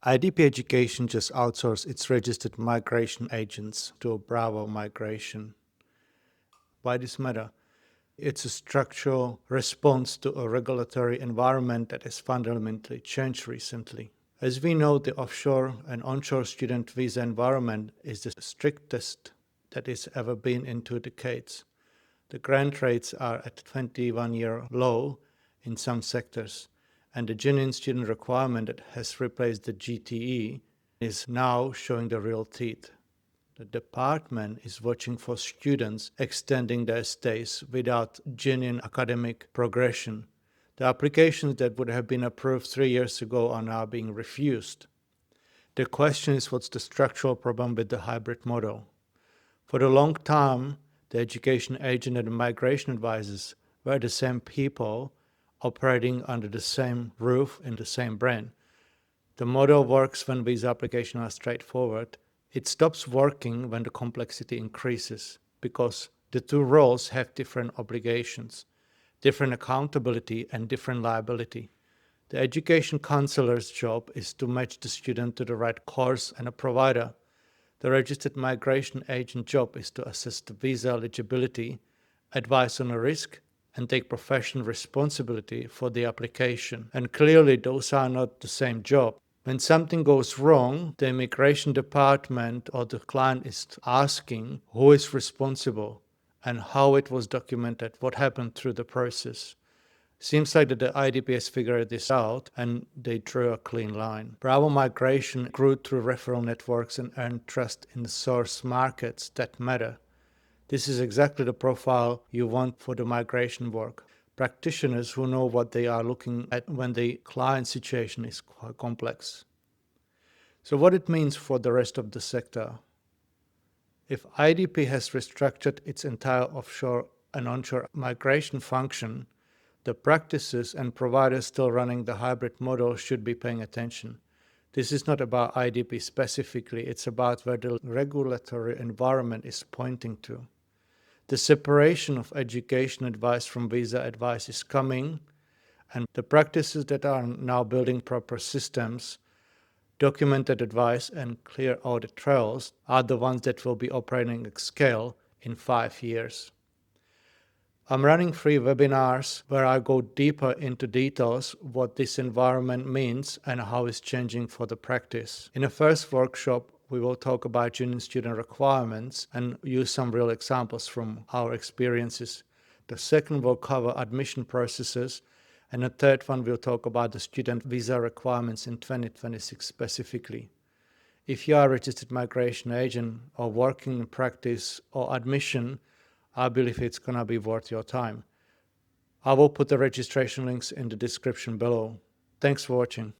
iDP Education just outsourced its registered migration agents to Bravo Migration. Why this matter? It's a structural response to a regulatory environment that has fundamentally changed recently. As we know, the offshore and onshore student visa environment is the strictest that it's ever been in 2 decades. The grant rates are at 21-year low in some sectors, and the genuine student requirement that has replaced the GTE is now showing the real teeth. The department is watching for students extending their stays without genuine academic progression. The applications that would have been approved 3 years ago are now being refused. The question is, what's the structural problem with the hybrid model? For a long time, the education agent and the migration advisors were the same people operating under the same roof in the same brand. The model works when visa applications are straightforward. It stops working when the complexity increases because the two roles have different obligations, different accountability, and different liability. The education counselor's job is to match the student to the right course and a provider. The registered migration agent job is to assess the visa eligibility, advise on a risk, and take professional responsibility for the application. And clearly, those are not the same job. When something goes wrong, the immigration department or the client is asking who is responsible and how it was documented, what happened through the process. Seems like that the iDP has figured this out and they drew a clean line. Bravo Migration grew through referral networks and earned trust in the source markets that matter. This is exactly the profile you want for the migration work. Practitioners who know what they are looking at when the client situation is quite complex. So what it means for the rest of the sector. If iDP has restructured its entire offshore and onshore migration function, the practices and providers still running the hybrid model should be paying attention. This is not about iDP specifically, it's about where the regulatory environment is pointing to. The separation of education advice from visa advice is coming, and the practices that are now building proper systems, documented advice, and clear audit trails are the ones that will be operating at scale in 5 years. I'm running free webinars where I go deeper into details what this environment means and how it's changing for the practice. In the first workshop, we will talk about genuine student requirements and use some real examples from our experiences. The second will cover admission processes, and the third one will talk about the student visa requirements in 2026 specifically. If you are a registered migration agent or working in practice or admission, I believe it's going to be worth your time. I will put the registration links in the description below. Thanks for watching.